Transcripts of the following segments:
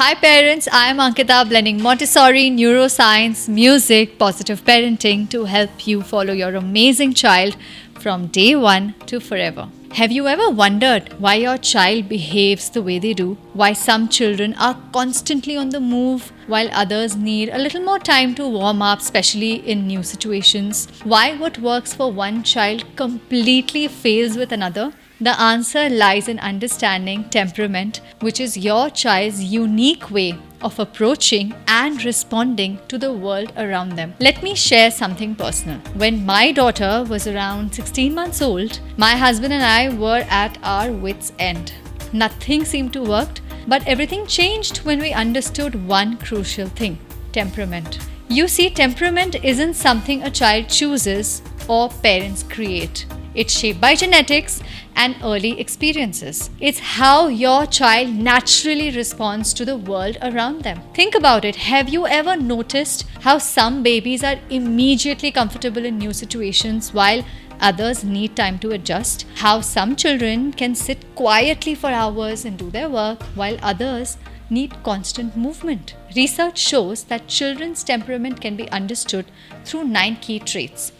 Hi parents, I am Ankita, blending Montessori, neuroscience, music, positive parenting to help you follow your amazing child from day one to forever. Have you ever wondered why your child behaves the way they do? Why some children are constantly on the move while others need a little more time to warm up, especially in new situations? Why what works for one child completely fails with another? The answer lies in understanding temperament, which is your child's unique way of approaching and responding to the world around them. Let me share something personal. When my daughter was around 16 months old, my husband and I were at our wits' end. Nothing seemed to work, but everything changed when we understood one crucial thing: temperament. You see, temperament isn't something a child chooses or parents create. It's shaped by genetics and early experiences. It's how your child naturally responds to the world around them. Think about it. Have you ever noticed how some babies are immediately comfortable in new situations while others need time to adjust? How some children can sit quietly for hours and do their work while others need constant movement? Research shows that children's temperament can be understood through 9 key traits: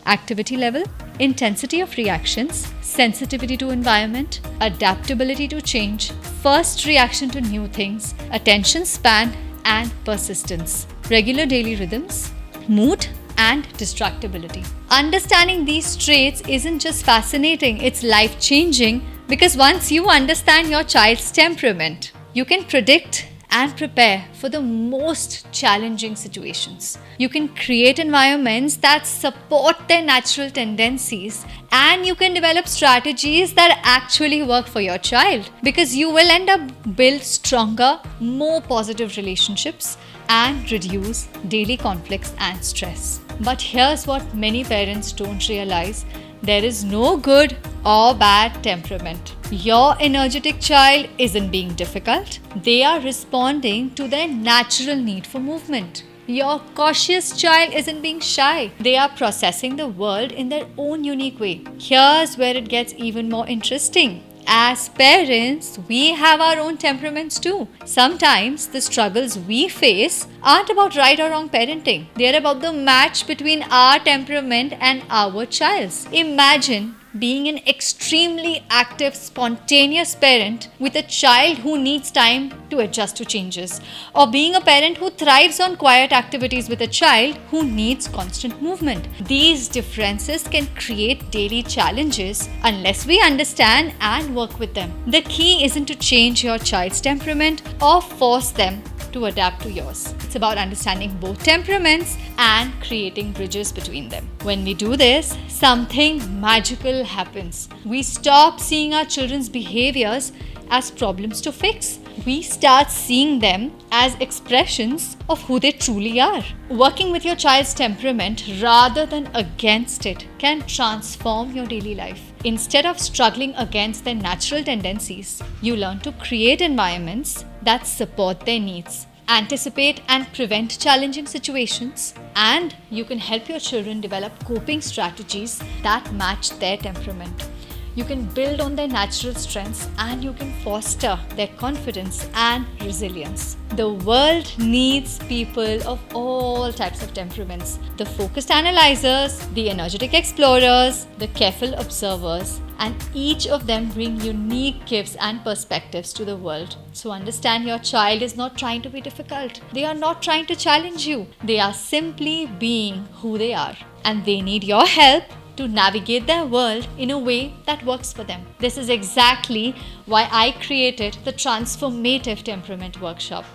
activity level, intensity of reactions, sensitivity to environment, adaptability to change, first reaction to new things, attention span, and persistence, regular daily rhythms, mood, and distractibility. Understanding these traits isn't just fascinating, it's life changing, because once you understand your child's temperament, you can predict and prepare for the most challenging situations. You can create environments that support their natural tendencies, and you can develop strategies that actually work for your child, because you will end up build stronger, more positive relationships and reduce daily conflicts and stress. But here's what many parents don't realize: there is no good or bad temperament. Your energetic child isn't being difficult. They are responding to their natural need for movement. Your cautious child isn't being shy. They are processing the world in their own unique way. Here's where it gets even more interesting. As parents, we have our own temperaments too. Sometimes the struggles we face aren't about right or wrong parenting. They're about the match between our temperament and our child's. Imagine being an extremely active, spontaneous parent with a child who needs time to adjust to changes, or being a parent who thrives on quiet activities with a child who needs constant movement. These differences can create daily challenges unless we understand and work with them. The key isn't to change your child's temperament or force them to adapt to yours. It's about understanding both temperaments and creating bridges between them. When we do this, something magical happens. We stop seeing our children's behaviors as problems to fix. We start seeing them as expressions of who they truly are. Working with your child's temperament rather than against it can transform your daily life. Instead of struggling against their natural tendencies, you learn to create environments that support their needs, anticipate and prevent challenging situations, and you can help your children develop coping strategies that match their temperament. You can build on their natural strengths, and you can foster their confidence and resilience. The world needs people of all types of temperaments: the focused analyzers, the energetic explorers, the careful observers, and each of them bring unique gifts and perspectives to the world. So understand, your child is not trying to be difficult. They are not trying to challenge you. They are simply being who they are, and they need your help to navigate their world in a way that works for them. This is exactly why I created the Transformative Temperament Workshop.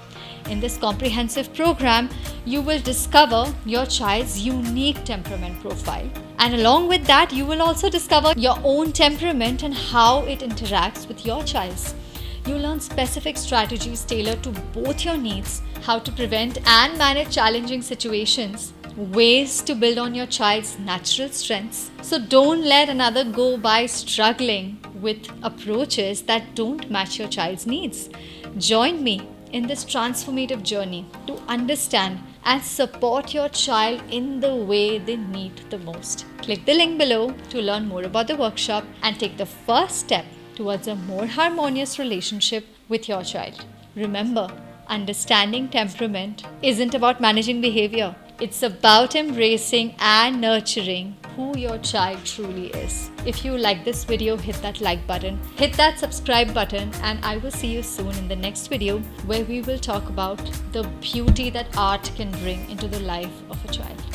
In this comprehensive program, you will discover your child's unique temperament profile. And along with that, you will also discover your own temperament and how it interacts with your child's. You learn specific strategies tailored to both your needs, how to prevent and manage challenging situations, ways to build on your child's natural strengths. So don't let another go by struggling with approaches that don't match your child's needs. Join me in this transformative journey to understand and support your child in the way they need the most. Click the link below to learn more about the workshop and take the first step towards a more harmonious relationship with your child. Remember, understanding temperament isn't about managing behavior. It's about embracing and nurturing who your child truly is. If you like this video, hit that like button, hit that subscribe button, and I will see you soon in the next video where we will talk about the beauty that art can bring into the life of a child.